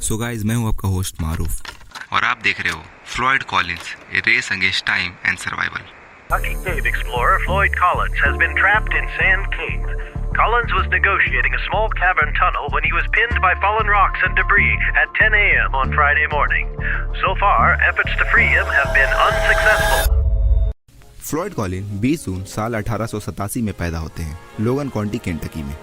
So guys, मैं हूं आपका होस्ट मारूफ और आप देख रहे हो Floyd Collins, a race against time and survival. Lucky cave explorer Floyd Collins has been trapped in Sand Cave. Collins was negotiating a small cavern tunnel when he was pinned by fallen rocks and debris at 10 a.m. on Friday morning. So far, efforts to free him have been unsuccessful. Floyd Colin 20 जून साल 1887 में पैदा होते हैं लोगन county, Kentucky में.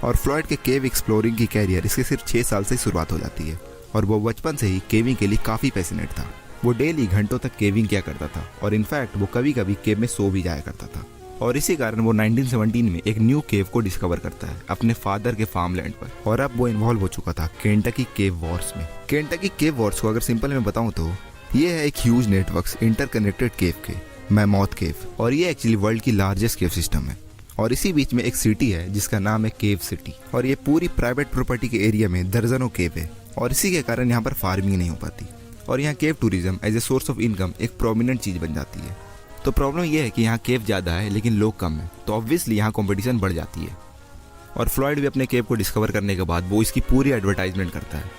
और Floyd के केव exploring की कैरियर इसके सिर्फ 6 साल से शुरुआत हो जाती है. और वो बचपन से ही केविंग के लिए काफ़ी पैशनेट था. वो डेली घंटों तक केविंग किया करता था और इनफैक्ट वो कभी कभी केव में सो भी जाया करता था. और इसी कारण वो 1917 में एक न्यू केव को डिस्कवर करता है अपने फादर के फार्म लैंड पर. और अब वो इन्वॉल्व हो चुका था केंटकी केव वॉर्स में. केंटकी केव वॉर्स को अगर सिंपल में बताऊं तो ये है एक ह्यूज नेटवर्क इंटरकनेक्टेड केव के, मैमॉथ केव. और ये एक्चुअली वर्ल्ड की लार्जेस्ट केव सिस्टम है. और इसी बीच में एक सिटी है जिसका नाम है केव सिटी. और ये पूरी प्राइवेट प्रॉपर्टी के एरिया में दर्जनों केव है. और इसी के कारण यहाँ पर फार्मिंग नहीं हो पाती. और यहाँ cave tourism as a source of income एक प्रोमिनेंट चीज बन जाती है. तो प्रॉब्लम यह है कि यहाँ केव ज़्यादा है लेकिन लोग कम है, तो ऑब्वियसली यहाँ कंपटीशन बढ़ जाती है. और फ्लॉयड भी अपने केव को डिस्कवर करने के बाद वो इसकी पूरी एडवर्टाइजमेंट करता है.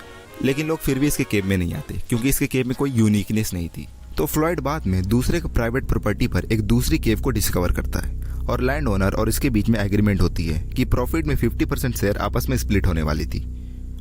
लेकिन लोग फिर भी इसके केव में नहीं आते क्योंकि इसके केव में कोई यूनिकनेस नहीं थी. तो फ्लॉयड बाद में दूसरे के प्राइवेट प्रॉपर्टी पर एक दूसरी केव को डिस्कवर करता है. और लैंड ओनर और इसके बीच में एग्रीमेंट होती है कि प्रॉफिट में 50% शेयर आपस में स्प्लिट होने वाली थी.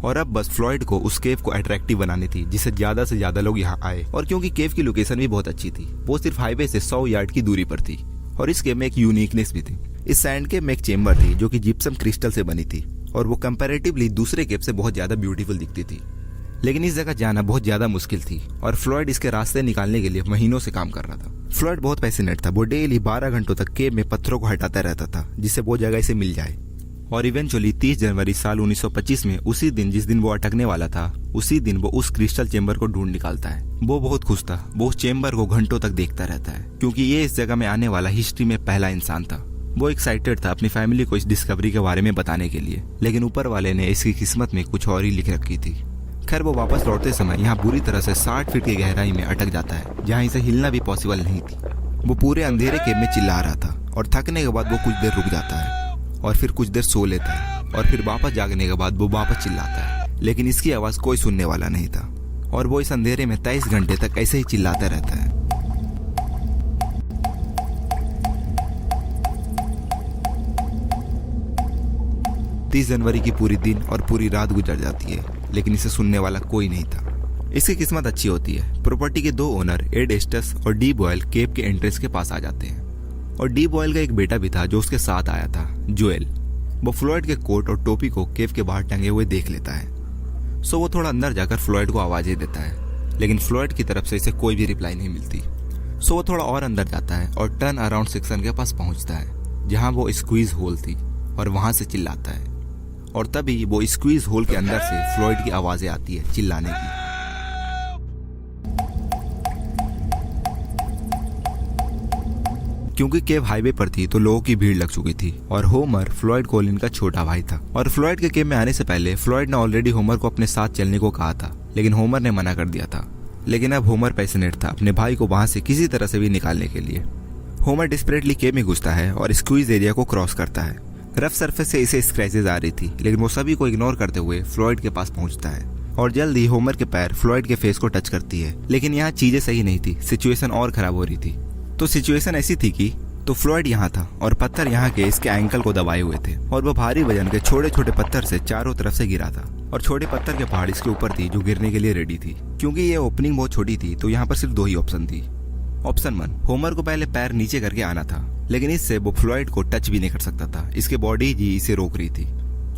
और अब बस फ्लॉयड को उस केव को अट्रैक्टिव बनानी थी जिससे ज्यादा से ज्यादा लोग यहाँ आए. और क्योंकि केव की लोकेशन भी बहुत अच्छी थी, वो सिर्फ हाईवे से 100 यार्ड की दूरी पर थी. और इस केव में एक यूनिकनेस भी थी. इस सैंड केव में एक चेम्बर थी जो कि जिप्सम क्रिस्टल से बनी थी. और वो कंपैरेटिवली दूसरे केव से बहुत ज्यादा ब्यूटीफुल दिखती थी. लेकिन इस जगह जाना बहुत ज्यादा मुश्किल थी और फ्लॉयड इसके रास्ते निकालने के लिए महीनों से काम कर रहा था. फ्लॉयड बहुत पैशनेट था. वो डेली 12 घंटों तक केव में पत्थरों को हटाता रहता था जिससे वो जगह इसे मिल जाए. और इवेंचुअली 30 जनवरी साल 1925 में, उसी दिन जिस दिन वो अटकने वाला था, उसी दिन वो उस क्रिस्टल चेम्बर को ढूंढ निकालता है. वो बहुत खुश था. वो उस चेम्बर को घंटों तक देखता रहता है क्योंकि ये इस जगह में आने वाला हिस्ट्री में पहला इंसान था. वो एक्साइटेड था अपनी फैमिली को इस डिस्कवरी के बारे में बताने के लिए. लेकिन ऊपर वाले ने इसकी किस्मत में कुछ और ही लिख रखी थी. खैर, वो वापस लौटते समय यहाँ बुरी तरह से 60 फीट की गहराई में अटक जाता है जहाँ इसे हिलना भी पॉसिबल नहीं थी. वो पूरे अंधेरे केव में चिल्ला रहा था और थकने के बाद वो कुछ देर रुक जाता है और फिर कुछ देर सो लेता है. और फिर वापस जागने के बाद वो वापस चिल्लाता है. लेकिन इसकी आवाज कोई सुनने वाला नहीं था. और वो इस अंधेरे में 23 घंटे तक ऐसे ही चिल्लाता रहता है. जनवरी की पूरी दिन और पूरी रात गुजर जाती है लेकिन इसे सुनने वाला कोई नहीं था. इसकी किस्मत अच्छी होती है. प्रॉपर्टी के 2 ओनर एड एस्टस और डी बॉयल केव के एंट्रेंस के पास आ जाते हैं. और डी बॉयल का एक बेटा भी था जो उसके साथ आया था, जोएल. वो फ्लॉयड के कोट और टोपी को केव के बाहर टंगे हुए देख लेता है. सो वो थोड़ा अंदर जाकर फ्लॉयड को आवाजें देता है लेकिन फ्लॉयड की तरफ से इसे कोई भी रिप्लाई नहीं मिलती. सो वो थोड़ा और अंदर जाता है और टर्न अराउंड सेक्शन के पास पहुंचता है जहां वो स्क्वीज होल थी और वहां से चिल्लाता है. और तभी वो स्क्वीज होल के अंदर से फ्लॉयड की आवाजें आती है चिल्लाने की. क्योंकि केव हाईवे पर थी तो लोगों की भीड़ लग चुकी थी. और होमर फ्लॉयड कॉलिन का छोटा भाई था. और फ्लॉयड के केव में आने से पहले फ्लॉयड ने ऑलरेडी होमर को अपने साथ चलने को कहा था लेकिन होमर ने मना कर दिया था. लेकिन अब होमर पैशनेट था अपने भाई को वहां से किसी तरह से भी निकालने के लिए. होमर डिस्परेटली केव में घुसता है और स्क्वीज एरिया को क्रॉस करता है. रफ सरफेस से इसे स्क्रैचेस आ रही थी लेकिन वो सभी को इग्नोर करते हुए फ्लॉयड के पास पहुंचता है. और जल्द ही होमर के पैर फ्लॉयड के फेस को टच करती है. लेकिन यहाँ चीजें सही नहीं थी. सिचुएशन और खराब हो रही थी. तो सिचुएशन ऐसी थी कि तो फ्लॉयड यहाँ था और पत्थर यहाँ के इसके एंकल को दबाए हुए थे. और वो भारी वजन के छोटे छोटे पत्थर से चारों तरफ से गिरा था. और छोटे पत्थर के पहाड़ इसके ऊपर थी जो गिरने के लिए रेडी थी. क्योंकि ये ओपनिंग बहुत छोटी थी तो यहाँ पर सिर्फ 2 ही ऑप्शन थी. ऑप्शन 1, होमर को पहले पैर नीचे करके आना था लेकिन इससे वो फ्लॉयड को टच भी नहीं कर सकता था. इसके बॉडी ही इसे रोक रही थी.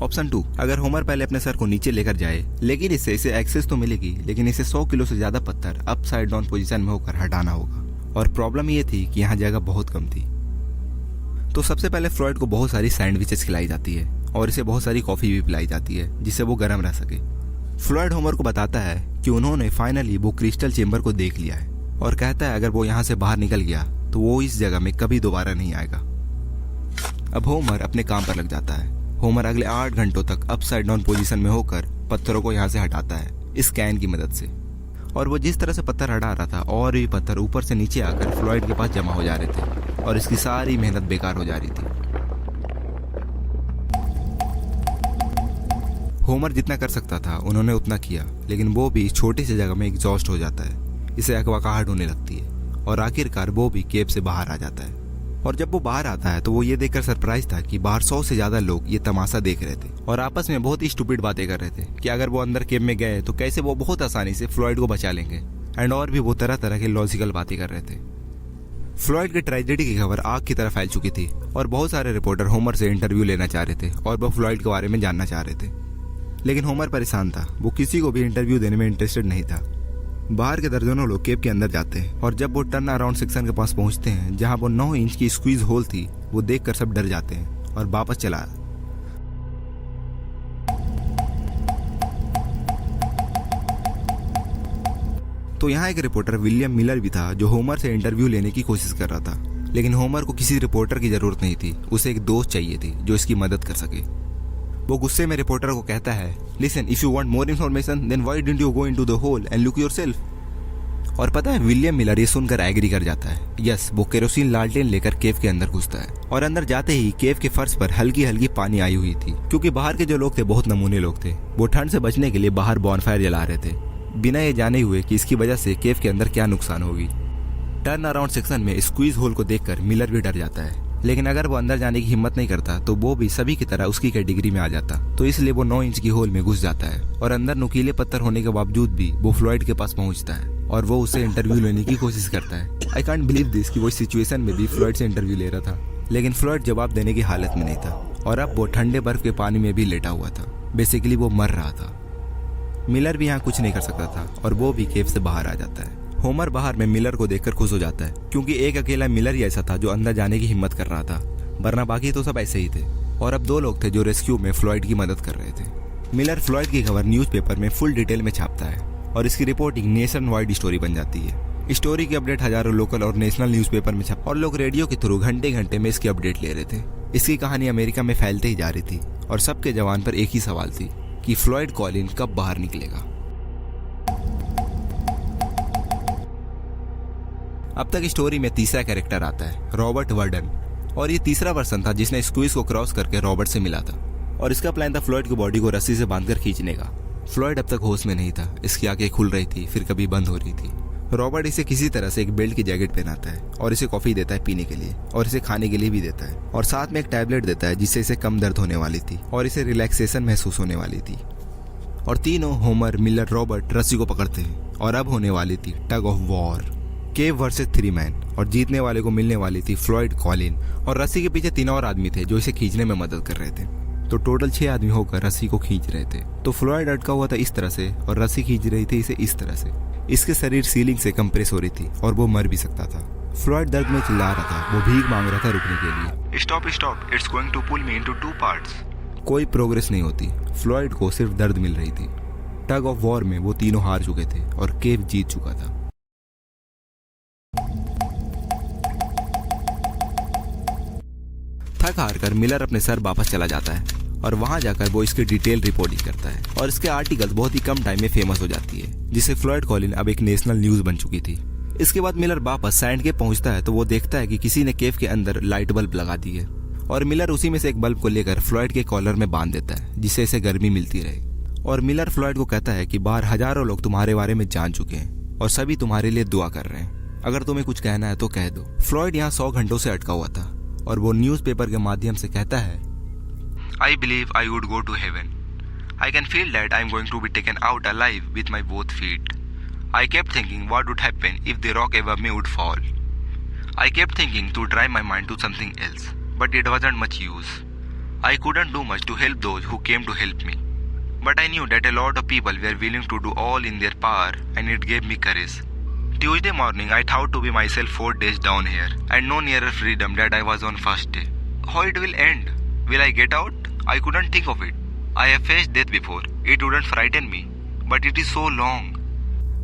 ऑप्शन 2, अगर होमर पहले अपने सर को नीचे लेकर जाए लेकिन इससे इसे एक्सेस तो मिलेगी लेकिन इसे 100 किलो से ज्यादा पत्थर अपसाइड डाउन पोजीशन में होकर हटाना होगा. और प्रॉब्लम ये थी कि यहाँ जगह बहुत कम थी. तो सबसे पहले फ्लॉयड को बहुत सारी सैंडविचेस खिलाई जाती है और इसे बहुत सारी कॉफी भी पिलाई जाती है जिससे वो गर्म रह सके. फ्लॉयड होमर को बताता है कि उन्होंने फाइनली वो क्रिस्टल चेम्बर को देख लिया है और कहता है अगर वो यहाँ से बाहर निकल गया तो वो इस जगह में कभी दोबारा नहीं आएगा. अब होमर अपने काम पर लग जाता है. होमर अगले 8 घंटों तक अपसाइड डाउन पोजीशन में होकर पत्थरों को यहाँ से हटाता है इस कैन की मदद से. और वो जिस तरह से पत्थर हटा रहा था और भी पत्थर ऊपर से नीचे आकर फ्लॉयड के पास जमा हो जा रहे थे और इसकी सारी मेहनत बेकार हो जा रही थी. होमर जितना कर सकता था उन्होंने उतना किया, लेकिन वो भी छोटी सी जगह में एग्जॉस्ट हो जाता है। इसे अकबकाहट होने लगती है और आखिरकार वो भी केव से बाहर आ जाता है। और जब वो बाहर आता है तो वो ये देखकर सरप्राइज था कि बाहर 100 से ज्यादा लोग ये तमाशा देख रहे थे और आपस में बहुत ही स्टूपिड बातें कर रहे थे कि अगर वो अंदर केव में गए तो कैसे वो बहुत आसानी से फ्लॉयड को बचा लेंगे। एंड और भी वो तरह तरह के लॉजिकल बातें कर रहे थे। फ्लॉयड की ट्रेजेडी की खबर आग की तरह फैल चुकी थी और बहुत सारे रिपोर्टर होमर से इंटरव्यू लेना चाह रहे थे और वो फ्लॉयड के बारे में जानना चाह रहे थे, लेकिन होमर परेशान था। वो किसी को भी इंटरव्यू देने में इंटरेस्टेड नहीं था। बाहर के दर्जनों लोग केव के अंदर जाते हैं और जब वो टर्न अराउंड सेक्शन के पास पहुंचते हैं जहां वो 9 इंच की स्क्वीज होल थी, वो देखकर सब डर जाते हैं और वापस चला। तो यहाँ एक रिपोर्टर विलियम मिलर भी था जो होमर से इंटरव्यू लेने की कोशिश कर रहा था, लेकिन होमर को किसी रिपोर्टर की जरूरत नहीं थी, उसे एक दोस्त चाहिए थी जो इसकी मदद कर सके। वो गुस्से में रिपोर्टर को कहता है, listen, if you want more information then why didn't you go into the hole and look yourself. और पता है विलियम मिलर ये सुनकर एग्री कर जाता है। यस, वो केरोसिन लालटेन लेकर केव के अंदर घुसता है और अंदर जाते ही केव के फर्श पर हल्की हल्की पानी आई हुई थी, क्योंकि बाहर के जो लोग थे बहुत नमूने लोग थे। वो ठंड से बचने के लिए बाहर बॉनफायर जला रहे थे, बिना ये जाने हुए कि इसकी वजह से केव के अंदर क्या नुकसान होगी। टर्न अराउंड सेक्शन में स्क्वीज होल को देखकर मिलर भी डर जाता है, लेकिन अगर वो अंदर जाने की हिम्मत नहीं करता तो वो भी सभी की तरह उसकी कैटेगरी में आ जाता। तो इसलिए वो 9 इंच की होल में घुस जाता है और अंदर नुकीले पत्थर होने के बावजूद भी वो फ्लॉयड के पास पहुंचता है और वो उससे इंटरव्यू लेने की कोशिश करता है। आई कांट बिलीव दिस कि वो इस सिचुएशन में भी फ्लॉयड से इंटरव्यू ले रहा था, लेकिन फ्लॉयड जवाब देने की हालत में नहीं था और अब वो ठंडे बर्फ के पानी में भी लेटा हुआ था। बेसिकली वो मर रहा था। मिलर भी यहाँ कुछ नहीं कर सकता था और वो भी केव से बाहर आ जाता है। होमर बाहर में मिलर को देखकर खुश हो जाता है, क्योंकि एक अकेला मिलर ही ऐसा था जो अंदर जाने की हिम्मत कर रहा था, वरना बाकी तो सब ऐसे ही थे। और अब 2 लोग थे जो रेस्क्यू में फ्लॉयड की मदद कर रहे थे। मिलर फ्लॉयड की खबर न्यूज़पेपर में फुल डिटेल में छापता है और इसकी रिपोर्टिंग नेशन वाइड स्टोरी बन जाती है। स्टोरी की अपडेट हजारों लोकल और नेशनल न्यूज़पेपर में छप और लोग रेडियो के थ्रू घंटे घंटे में इसकी अपडेट ले रहे थे। इसकी कहानी अमेरिका में फैलते ही जा रही थी और सबके जवान पर एक ही सवाल थी कि फ्लॉयड कॉलिन कब बाहर निकलेगा। अब तक स्टोरी में तीसरा कैरेक्टर आता है, रॉबर्ट वर्डन, और ये तीसरा पर्सन था जिसने स्क्वीज को क्रॉस करके रॉबर्ट से मिला था और इसका प्लान था फ्लॉयड की बॉडी को रस्सी से बांधकर खींचने का। फ्लॉयड अब तक होश में नहीं था, इसकी आंखें खुल रही थी फिर कभी बंद हो रही थी। रॉबर्ट इसे किसी तरह से एक बेल्ट की जैकेट पहनाता है और इसे कॉफी देता है पीने के लिए और इसे खाने के लिए भी देता है और साथ में एक टैबलेट देता है जिससे इसे कम दर्द होने वाली थी और इसे रिलैक्सेशन महसूस होने वाली थी। और तीनों होमर, मिलर, रॉबर्ट रस्सी को पकड़ते हैं और अब होने वाली थी tug of war, cave versus 3 man, और जीतने वाले को मिलने वाली थी फ्लॉयड कॉलिन। और रस्सी के पीछे 3 और आदमी थे जो इसे खींचने में मदद कर रहे थे। तो टोटल 6 आदमी होकर रस्सी को खींच रहे थे। तो फ्लॉयड अटका हुआ था इस तरह से और रस्सी खींच रही थी इसे इस तरह से। इसके शरीर सीलिंग से कंप्रेस हो रही थी और वो मर भी सकता था। फ्लॉयड दर्द में चिल्ला रहा था, वो भीख मांग रहा था रुकने के लिए। Stop stop, it's going to pull me into 2 parts. कोई प्रोग्रेस नहीं होती। फ्लॉयड को सिर्फ दर्द मिल रही थी। टग ऑफ वॉर में वो तीनों हार चुके थे और केव जीत चुका था। थक हार कर मिलर अपने सर वापस चला जाता है और वहां जाकर वो इसकी डिटेल रिपोर्टिंग करता है और इसके आर्टिकल बहुत ही कम टाइम में फेमस हो जाती है, जिससे फ्लॉयड कॉलिन अब एक नेशनल न्यूज बन चुकी थी। इसके बाद मिलर वापस सैंड केव पहुंचता है तो वो देखता है कि किसी ने केव के अंदर लाइट बल्ब लगा दी है और मिलर उसी में से एक बल्ब को लेकर फ्लॉयड के कॉलर में बांध देता है जिससे इसे गर्मी मिलती रहे। और मिलर फ्लॉयड को कहता है कि बाहर हजारों लोग तुम्हारे बारे में जान चुके हैं और सभी तुम्हारे लिए दुआ कर रहे हैं, अगर तुम्हें कुछ कहना है तो कह दो। फ्लॉयड यहाँ 100 घंटों से अटका हुआ था और वो न्यूज़पेपर के माध्यम से कहता है, I believe I would go to heaven. I can feel that I'm going to be taken out alive with my both feet. I kept thinking what would happen if the rock above me would fall. I kept thinking to drive my mind to something else, but it wasn't much use. I couldn't do much to help those who came to help me. But I knew that a lot of people were willing to do all in their power and it gave me courage. Tuesday morning I thought to be myself 4 days down here and no nearer freedom that I was on first day. How it will end? Will I get out? I couldn't think of it. I have faced death before. It wouldn't frighten me, but it is so long.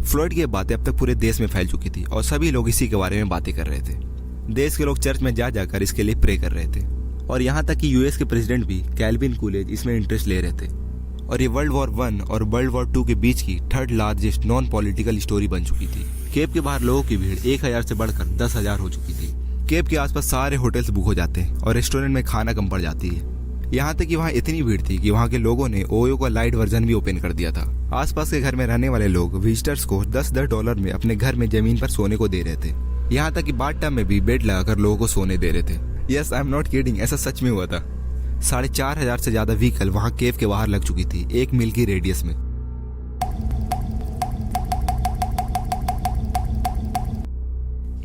Floyd की बातें अब तक पूरे देश में फैल चुकी थी और सभी लोग इसी के बारे में बातें कर रहे थे। देश के लोग चर्च में जा जाकर इसके लिए प्रे कर रहे थे और यहाँ तक कि यूएस के प्रेसिडेंट भी कैल्विन कूलेज इसमें इंटरेस्ट ले रहे थे। और ये वर्ल्ड वॉर 1 और वर्ल्ड वॉर 2 के बीच की 3rd largest non political story बन चुकी थी। केव के बाहर लोगों की भीड़ 1000 से बढ़कर 10,000 हो चुकी थी। केव के आसपास सारे होटल्स बुक हो जाते हैं और रेस्टोरेंट में खाना कम पड़ जाती है। यहाँ तक कि वहाँ इतनी भीड़ थी कि वहाँ के लोगों ने ओयो का लाइट वर्जन भी ओपन कर दिया था। आसपास के घर में रहने वाले लोग विजिटर्स को $10 में अपने घर में जमीन पर सोने को दे रहे थे। यहाँ तक कि बाथ-टब में भी बेड लगाकर लोगों को सोने दे रहे थे। Yes, I am not kidding, ऐसा सच में हुआ था। 4,500 से ज्यादा व्हीकल वहाँ केव के बाहर लग चुकी थी, 1 मील की रेडियस में।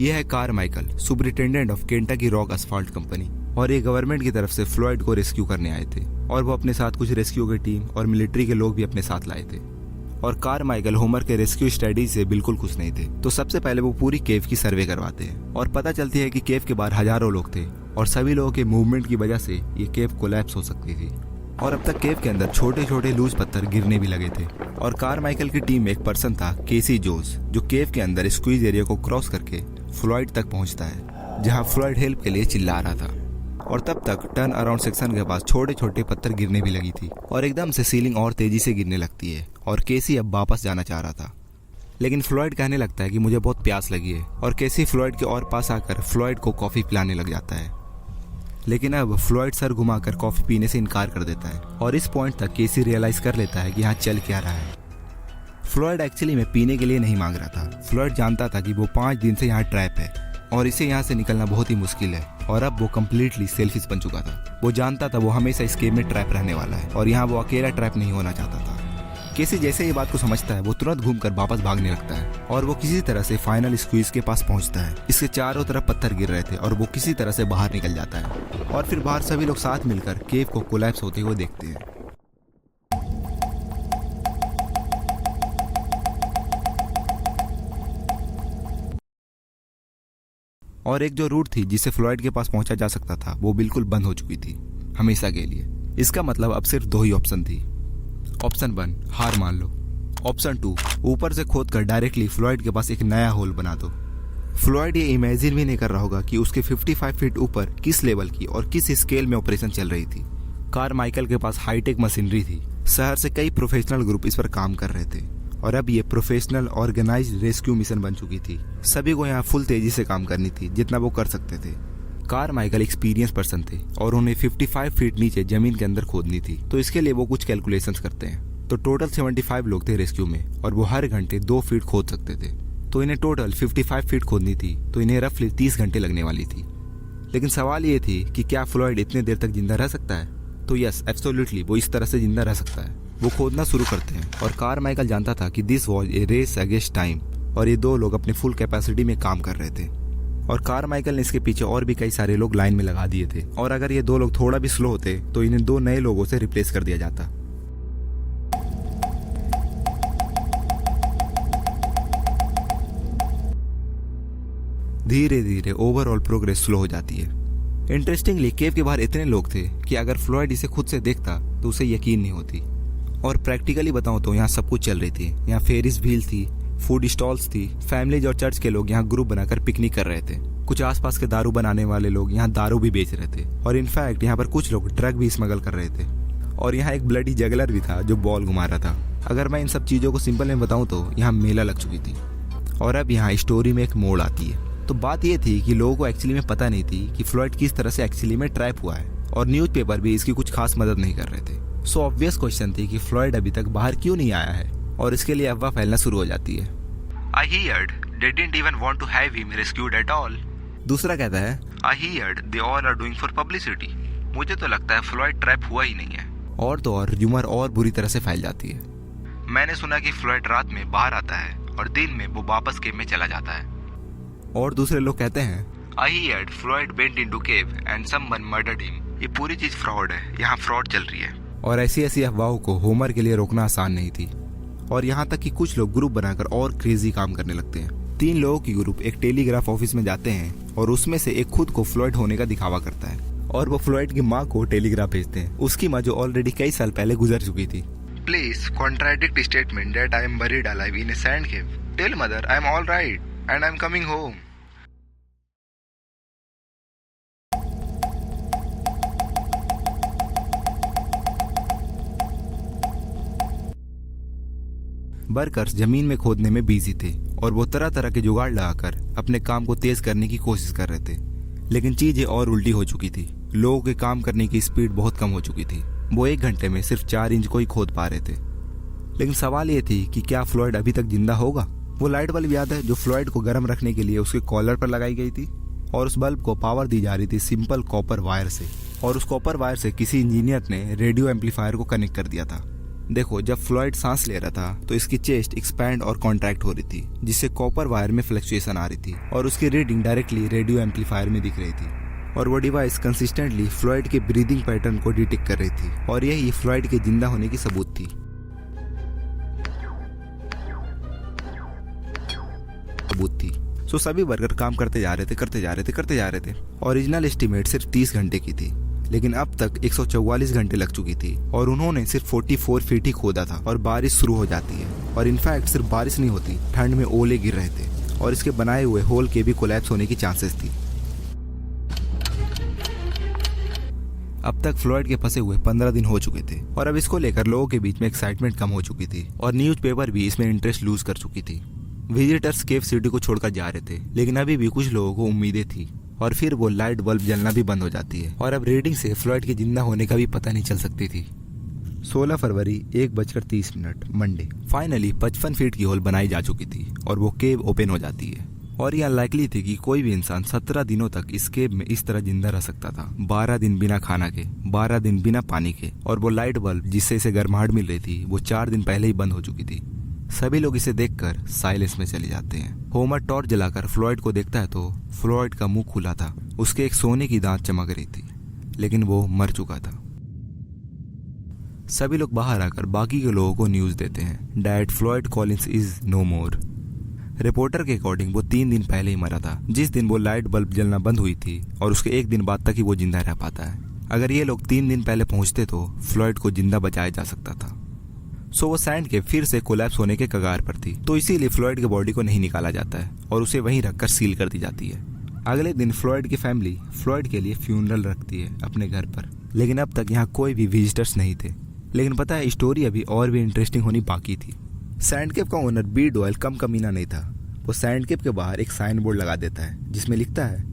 यह है Carmichael, superintendent of Kentucky rock asphalt company, और ये गवर्नमेंट की तरफ से फ्लॉयड को रेस्क्यू करने आए थे और वो अपने साथ कुछ रेस्क्यू की टीम और मिलिट्री के लोग भी अपने साथ लाए थे। और कारमाइकल होमर के रेस्क्यू स्टडीज से बिल्कुल खुश नहीं थे, तो सबसे पहले वो पूरी केव की सर्वे करवाते हैं और पता चलती है कि केव के बाहर हजारों लोग थे और सभी लोगों के मूवमेंट की वजह से ये केव कोलैप्स हो सकती थी। और अब तक केव के अंदर छोटे छोटे लूज पत्थर गिरने भी लगे थे। और कारमाइकल की टीम में एक पर्सन था, केसी जोस, जो केव के अंदर स्क्वीज एरिया को क्रॉस करके फ्लॉयड तक पहुंचता है, जहां फ्लॉयड हेल्प के लिए चिल्ला रहा था। और तब तक टर्न अराउंड सेक्शन के पास छोटे छोटे पत्थर गिरने भी लगी थी और एकदम से सीलिंग और तेजी से गिरने लगती है और केसी अब वापस जाना चाह रहा था। लेकिन फ्लॉयड कहने लगता है कि मुझे बहुत प्यास लगी है और केसी फ्लॉयड के और पास आकर फ्लॉयड को कॉफी पिलाने लग जाता है। लेकिन अब फ्लॉयड सर घुमाकर कॉफी पीने से इनकार कर देता है और इस पॉइंट तक केसी रियलाइज कर लेता है कि यहाँ चल क्या रहा है। फ्लॉयड एक्चुअली में पीने के लिए नहीं मांग रहा था। फ्लॉयड जानता था कि वो 5 दिन से यहाँ ट्रैप है और इसे यहाँ से निकलना बहुत ही मुश्किल है और अब वो कम्प्लीटली सेल्फिश बन चुका था। वो जानता था वो हमेशा इस गेम में ट्रैप रहने वाला है और यहाँ वो अकेला ट्रैप नहीं होना चाहता था। केसी जैसे ये बात को समझता है वो तुरंत घूमकर वापस भागने लगता है और वो किसी तरह से फाइनल स्क्वीज के पास पहुंचता है। इसके चारों तरफ पत्थर गिर रहे थे और वो किसी तरह से बाहर निकल जाता है और फिर बाहर सभी लोग साथ मिलकर केव को कोलैप्स होते हुए देखते हैं। और एक जो रूट थी जिसे फ्लॉयड के पास पहुंचा जा सकता था वो बिल्कुल बंद हो चुकी थी हमेशा के लिए। इसका मतलब अब सिर्फ 2 ही ऑप्शन थी। ऑप्शन 1, हार मान लो। ऑप्शन 2, ऊपर से खोदकर डायरेक्टली फ्लॉयड के पास एक नया होल बना दो। फ्लॉयड ये इमेजिन भी नहीं कर रहा होगा कि उसके 55 फीट ऊपर किस लेवल की और किस स्केल में ऑपरेशन चल रही थी। कारमाइकल के पास हाईटेक मशीनरी थी, शहर से कई प्रोफेशनल ग्रुप इस पर काम कर रहे थे और अब ये प्रोफेशनल ऑर्गेनाइज्ड रेस्क्यू मिशन बन चुकी थी। सभी को यहाँ फुल तेजी से काम करनी थी जितना वो कर सकते थे। कारमाइकल एक्सपीरियंस पर्सन थे और उन्हें 55 फीट नीचे जमीन के अंदर खोदनी थी, तो इसके लिए वो कुछ कैलकुलेशंस करते हैं। तो टोटल 75 लोग थे रेस्क्यू में और वो हर घंटे 2 फीट खोद सकते थे। तो इन्हें टोटल 55 फीट खोदनी थी, तो इन्हें रफली 30 घंटे लगने वाली थी। लेकिन सवाल ये थी कि क्या फ्लॉयड इतने देर तक जिंदा रह सकता है? तो यस, एब्सोल्युटली वो इस तरह से जिंदा रह सकता है। वो खोदना शुरू करते हैं और कारमाइकल जानता था कि this was a race against time और ये 2 लोग अपने फुल कैपेसिटी में काम कर रहे थे। और कारमाइकल ने इसके पीछे और भी कई सारे लोग लाइन में लगा दिए थे और अगर ये 2 लोग थोड़ा भी स्लो होते तो इन्हें 2 नए लोगों से रिप्लेस कर दिया जाता। धीरे धीरे ओवरऑल प्रोग्रेस स्लो हो जाती है। इंटरेस्टिंगली केव के बाहर इतने लोग थे कि अगर फ्लॉयड इसे खुद से देखता तो उसे यकीन नहीं होती। और प्रैक्टिकली बताऊं तो यहाँ सब कुछ चल रही थी। यहाँ फेरिस व्हील थी, फूड स्टॉल्स थी, फैमिलीज और चर्च के लोग यहाँ ग्रुप बनाकर पिकनिक कर रहे थे। कुछ आसपास के दारू बनाने वाले लोग यहाँ दारू भी बेच रहे थे और इनफैक्ट यहाँ पर कुछ लोग ड्रग भी स्मगल कर रहे थे। और यहाँ एक ब्लडी जगलर भी था जो बॉल घुमा रहा था। अगर मैं इन सब चीजों को सिंपल में बताऊं तो यहाँ मेला लग चुकी थी। और अब यहाँ स्टोरी में एक मोड़ आती है। तो बात ये थी कि लोगों को एक्चुअली में पता नहीं थी कि फ्लॉयड किस तरह से एक्चुअली में ट्रैप हुआ है और न्यूज़पेपर भी इसकी कुछ खास मदद नहीं कर रहे थे। सो ऑब्वियस क्वेश्चन थी कि फ्लॉयड अभी तक बाहर क्यों नहीं आया है और इसके लिए अफवाह फैलना शुरू हो जाती है। I heard they didn't even want to have him rescued at all. दूसरा कहता है I heard they all are doing for publicity. मुझे तो लगता है फ्लॉयड ट्रैप हुआ ही नहीं है। और तो और र्यूमर और बुरी तरह से फैल जाती है। मैंने सुना कि फ्लॉयड रात में बाहर आता है और दिन में वो वापस केव में चला जाता है। और दूसरे लोग कहते हैं I heard Floyd went into cave and someone murdered him. ये पूरी चीज फ्रॉड है, यहाँ फ्रॉड चल रही है। और ऐसी ऐसी अफवाहों को होमर के लिए रोकना आसान नहीं थी। और यहाँ तक कि कुछ लोग ग्रुप बनाकर और क्रेजी काम करने लगते हैं। 3 लोगों की ग्रुप एक टेलीग्राफ ऑफिस में जाते हैं और उसमें से एक खुद को फ्लॉयड होने का दिखावा करता है और वो फ्लॉयड की माँ को टेलीग्राफ भेजते हैं, उसकी माँ जो ऑलरेडी कई साल पहले गुजर चुकी थी। Please contradict statement that I am buried alive in a sand cave. Tell mother I am all right and I am coming home. Workers जमीन में खोदने में बिजी थे और वो तरह तरह के जुगाड़ लगाकर अपने काम को तेज करने की कोशिश कर रहे थे। लेकिन चीजें और उल्टी हो चुकी थी। लोगों के काम करने की स्पीड बहुत कम हो चुकी थी। वो 1 घंटे में सिर्फ 4 इंच को ही खोद पा रहे थे। लेकिन सवाल ये थी कि क्या फ्लॉयड अभी तक जिंदा होगा। वो लाइट बल्ब याद है जो फ्लॉयड को गर्म रखने के लिए उसके कॉलर पर लगाई गई थी, और उस बल्ब को पावर दी जा रही थी सिंपल कॉपर वायर से, और उस कॉपर वायर से किसी इंजीनियर ने रेडियो एम्पलीफायर को कनेक्ट कर दिया था। देखो, जब फ्लॉयड सांस ले रहा था तो इसकी चेस्ट एक्सपैंड और कॉन्ट्रैक्ट हो रही थी, जिससे कॉपर वायर में फ्लक्चुएशन आ रही थी, और उसकी रीडिंग डायरेक्टली रेडियो एम्पलीफायर में दिख रही थी। और वो डिवाइस कंसिस्टेंटली फ्लॉयड के ब्रीदिंग पैटर्न को डिटेक्ट कर रही थी, और यही फ्लॉयड के जिंदा होने की सबूत थी। सो सभी वर्कर काम करते जा रहे थे। ओरिजिनल एस्टिमेट सिर्फ 30 घंटे की थी, लेकिन अब तक 144 घंटे लग चुकी थी, और उन्होंने सिर्फ 44 फीट ही खोदा था और बारिश शुरू हो जाती है। और इनफैक्ट सिर्फ बारिश नहीं होती, ठंड में ओले गिर रहे थे, और इसके बनाए हुए होल के भी कोलैप्स होने की चांसेस थी। अब तक फ्लॉयड के फंसे हुए 15 दिन हो चुके थे, और अब इसको लेकर लोगों के बीच में एक्साइटमेंट कम हो चुकी थी, और न्यूज़पेपर भी इसमें इंटरेस्ट लूज कर चुकी थी। विजिटर्स केव सिटी को छोड़कर जा रहे थे, लेकिन अभी भी कुछ लोगों को उम्मीदें थी। और फिर वो लाइट बल्ब जलना भी बंद हो जाती है, और अब रीडिंग से फ्लॉयड के जिंदा होने का भी पता नहीं चल सकती थी। 16 फरवरी 1:30 मंडे। फाइनली 55 फीट की होल बनाई जा चुकी थी, और वो केव ओपन हो जाती है। और यह अनलाइकली थी कि कोई भी इंसान 17 दिनों तक इस केव में इस तरह जिंदा रह सकता था। 12 दिन बिना खाना के, 12 दिन बिना पानी के, और वो लाइट बल्ब जिससे इसे गर्माहट मिल रही थी वो 4 दिन पहले ही बंद हो चुकी थी। सभी लोग इसे देखकर साइलेंस में चले जाते हैं। होमर टॉर्च जलाकर फ्लॉयड को देखता है तो फ्लॉयड का मुंह खुला था, उसके एक सोने की दांत चमक रही थी, लेकिन वो मर चुका था। सभी लोग बाहर आकर बाकी के लोगों को न्यूज देते हैं, dad Floyd Collins is no more. Reporter के अकॉर्डिंग वो 3 दिन पहले ही मरा था, जिस दिन वो लाइट बल्ब जलना बंद हुई थी, और उसके 1 दिन बाद तक ही वो जिंदा रह पाता है। अगर ये लोग 3 दिन पहले पहुंचते तो फ्लॉयड को जिंदा बचाया जा सकता था। सो वो सैंड के फिर से कोलैप्स होने के कगार पर थी, तो इसीलिए फ्लॉयड के बॉडी को नहीं निकाला जाता है, और उसे वहीं रखकर सील कर दी जाती है। अगले दिन फ्लॉयड की फैमिली फ्लॉयड के लिए फ्यूनरल रखती है अपने घर पर, लेकिन अब तक यहाँ कोई भी विजिटर्स नहीं थे। लेकिन पता है, स्टोरी अभी और भी इंटरेस्टिंग होनी बाकी थी। सैंडकेप का ओनर बी डॉयल कम कमीना नहीं था। वो सैंडकेप के बाहर एक साइन बोर्ड लगा देता है जिसमें लिखता है,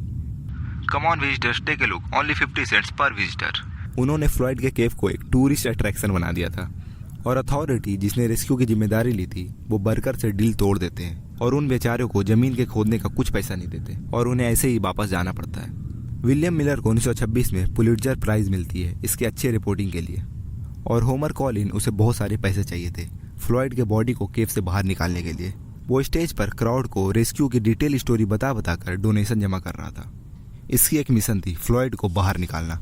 come on visitors, take a look, only 50 cents per visitor. उन्होंने फ्लॉयड के केव को एक टूरिस्ट अट्रैक्शन बना दिया था, और अथॉरिटी जिसने रेस्क्यू की जिम्मेदारी ली थी वो वर्कर से डील तोड़ देते हैं, और उन बेचारों को जमीन के खोदने का कुछ पैसा नहीं देते, और उन्हें ऐसे ही वापस जाना पड़ता है। विलियम मिलर को 1926 में पुलिट्जर प्राइज मिलती है इसके अच्छे रिपोर्टिंग के लिए, और होमर कॉलिन उसे बहुत सारे पैसे चाहिए थे फ्लॉयड के बॉडी को केव से बाहर निकालने के लिए। वो स्टेज पर क्राउड को रेस्क्यू की डिटेल स्टोरी बता कर डोनेशन जमा कर रहा था। इसकी एक मिशन थी फ्लॉयड को बाहर निकालना।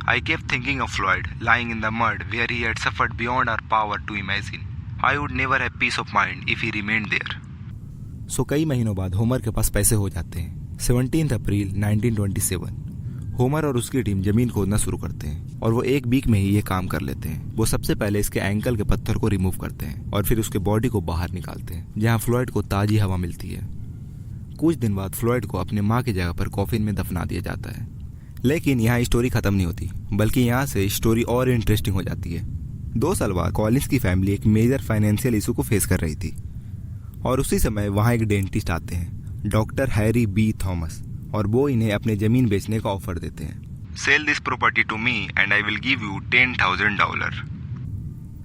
I kept thinking of Floyd lying in the mud where he had suffered beyond our power to imagine. I would never have peace of mind if he remained there. सो कई महीनों बाद Homer के पास पैसे हो जाते हैं। 17 अप्रैल 1927 होमर और उसकी टीम जमीन खोदना शुरू करते हैं, और वो 1 वीक में ही ये काम कर लेते हैं। वो सबसे पहले इसके एंकल के पत्थर को रिमूव करते हैं, और फिर उसके बॉडी को बाहर निकालते हैं, जहाँ फ्लॉयड को ताजी हवा मिलती है। कुछ दिन बाद फ्लॉयड को अपने माँ की जगह पर कॉफिन में दफना दिया जाता है। लेकिन यहाँ स्टोरी खत्म नहीं होती, बल्कि यहाँ से स्टोरी और इंटरेस्टिंग हो जाती है। 2 साल बाद कॉलिंस की फैमिली एक मेजर फाइनेंशियल इशू को फेस कर रही थी, और उसी समय वहाँ एक डेंटिस्ट आते हैं, डॉक्टर हैरी बी थॉमस, और वो इन्हें अपने जमीन बेचने का ऑफर देते हैं। Sell this property to me and I will give you $10,000.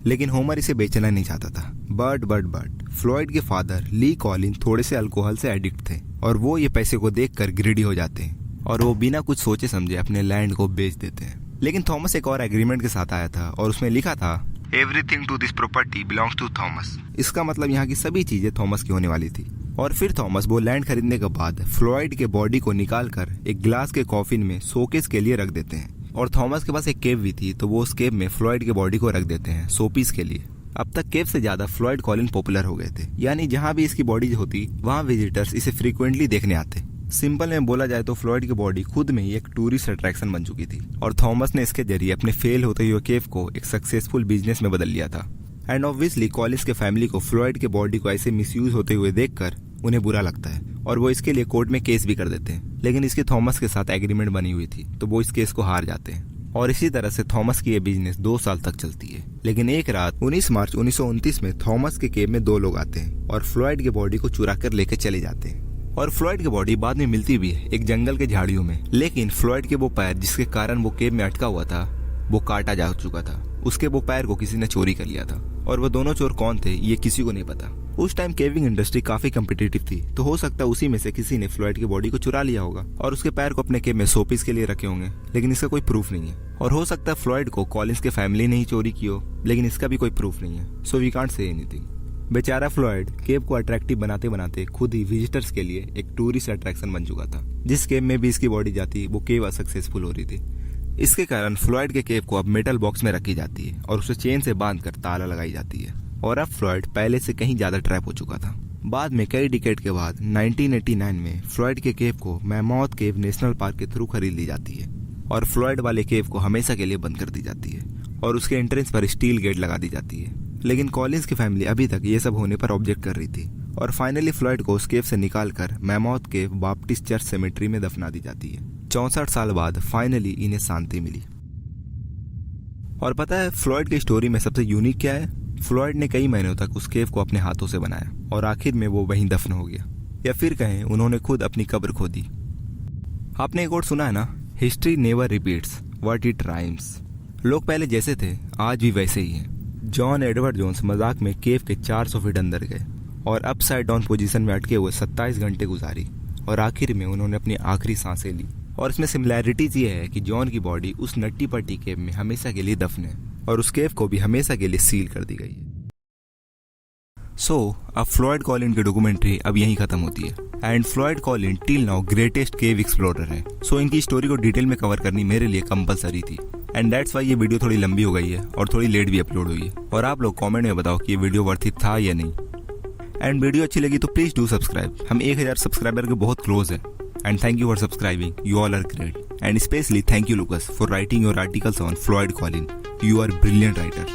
लेकिन होमर इसे बेचना नहीं चाहता था। बट फ्लॉयड के फादर ली कॉलिन थोड़े से अल्कोहल से एडिक्ट थे, और वो ये पैसे को देखकर ग्रीडी हो जाते हैं, और वो बिना कुछ सोचे समझे अपने लैंड को बेच देते हैं। लेकिन थॉमस एक और एग्रीमेंट के साथ आया था, और उसमें लिखा था, Everything to this property belongs to Thomas. इसका मतलब यहाँ की सभी चीजें थॉमस की होने वाली थी। और फिर थॉमस वो लैंड खरीदने के बाद फ्लॉयड के बॉडी को निकालकर एक ग्लास के कॉफिन में शोकेस के लिए रख देते हैं, और थॉमस के पास एक केव भी थी, तो वो उस केव में फ्लॉयड के बॉडी को रख देते हैं शोपीस के लिए। अब तक केव से ज्यादा फ्लॉयड कॉलिन पॉपुलर हो गए थे, यानी जहाँ भी इसकी बॉडी होती वहाँ विजिटर्स इसे फ्रीक्वेंटली देखने आते। सिंपल में बोला जाए तो फ्लॉयड की बॉडी खुद में ही एक टूरिस्ट अट्रैक्शन बन चुकी थी, और थॉमस ने इसके जरिए अपने फेल होते हुए केव को एक सक्सेसफुल बिजनेस में बदल लिया था। एंड ऑब्वियसली कॉलिंस के फैमिली को फ्लॉयड के बॉडी को ऐसे मिसयूज होते हुए देखकर उन्हें बुरा लगता है, और वो इसके लिए कोर्ट में केस भी कर देते हैं। लेकिन इसकी थॉमस के साथ एग्रीमेंट बनी हुई थी, तो वो इस केस को हार जाते हैं, और इसी तरह से थॉमस की ये बिजनेस 2 साल तक चलती है। लेकिन एक रात 19 मार्च 1929 में थॉमस के केव में 2 लोग आते हैं और फ्लॉयड की बॉडी को चुरा कर लेकर चले जाते हैं, और फ्लॉयड की बॉडी बाद में मिलती भी है एक जंगल के झाड़ियों में, लेकिन फ्लॉयड के वो पैर जिसके कारण वो केव में अटका हुआ था वो काटा जा चुका था। उसके वो पैर को किसी ने चोरी कर लिया था और वो दोनों चोर कौन थे ये किसी को नहीं पता। उस टाइम केविंग इंडस्ट्री काफी कम्पिटिटिव थी, तो हो सकता है उसी में से किसी ने फ्लॉयड की बॉडी को चुरा लिया होगा और उसके पैर को अपने केव में शोपीस के लिए रखे होंगे, लेकिन इसका कोई प्रूफ नहीं है। और हो सकता है फ्लॉयड को कॉलिंस के फैमिली ने ही चोरी की हो, लेकिन इसका भी कोई प्रूफ नहीं है। So we can't say anything. बेचारा फ्लॉयड केव को अट्रैक्टिव बनाते बनाते खुद ही विजिटर्स के लिए एक टूरिस्ट अट्रैक्शन बन चुका था। जिस केव में भी इसकी बॉडी जाती वो केव असक्सेसफुल हो रही थी। इसके कारण फ्लॉयड के केव को अब मेटल बॉक्स में रखी जाती है और उसे चेन से बांधकर ताला लगाई जाती है। और अब फ्लॉयड पहले से कहीं ज्यादा ट्रैप हो चुका था। बाद में कई डिकेड के बाद 1989 में फ्लॉयड के केव को मैमोथ केव नेशनल पार्क के थ्रू खरीद ली जाती है और फ्लॉयड वाले केव को हमेशा के लिए बंद कर दी जाती है और उसके एंट्रेंस पर स्टील गेट लगा दी जाती है। लेकिन कॉलिंस की फैमिली अभी तक ये सब होने पर ऑब्जेक्ट कर रही थी और फाइनली फ्लॉयड को उस केव से निकालकर मैमोथ केव बाप्टिस्ट चर्च सेमेट्री में दफना दी जाती है। 64 साल बाद फाइनली इन्हें शांति मिली। और पता है फ्लॉयड की स्टोरी में सबसे यूनिक क्या है? फ्लॉयड ने कई महीनों तक उस केव को अपने हाथों से बनाया और आखिर में वो वहीं दफन हो गया, या फिर कहें उन्होंने खुद अपनी कब्र खोदी। आपने एक और सुना है ना, history never repeats what it rhymes. लोग पहले जैसे थे आज भी वैसे ही हैं। जॉन एडवर्ड जोन्स मजाक में केव के 400 फीट अंदर गए और अपसाइड डाउन पोजीशन में अटके हुए 27 घंटे गुजारी और आखिर में उन्होंने अपनी आखिरी सांसें ली। और इसमें सिमिलैरिटीज ये है कि जॉन की बॉडी उस नट्टी पट्टी केव में हमेशा के लिए दफन है और उस केव को भी हमेशा के लिए सील कर दी गई है। अब फ्लॉयड कॉलिन की डॉक्यूमेंट्री अब यहीं खत्म होती है and Floyd Colin till now greatest cave explorer है। इनकी स्टोरी को डिटेल में कवर करनी मेरे लिए कंपलसरी थी एंड दैट्स वाई ये वीडियो थोड़ी लंबी हो गई है और थोड़ी लेट भी अपलोड हुई है। और आप लोग कमेंट में बताओ कि ये वीडियो वर्थ इट था या नहीं। एंड वीडियो अच्छी लगी तो प्लीज डू सब्सक्राइब। हम 1000 सब्सक्राइबर के बहुत क्लोज है and thank you for subscribing. You all are great. And especially thank you Lucas for writing your articles on Floyd Collin. You are a brilliant writer.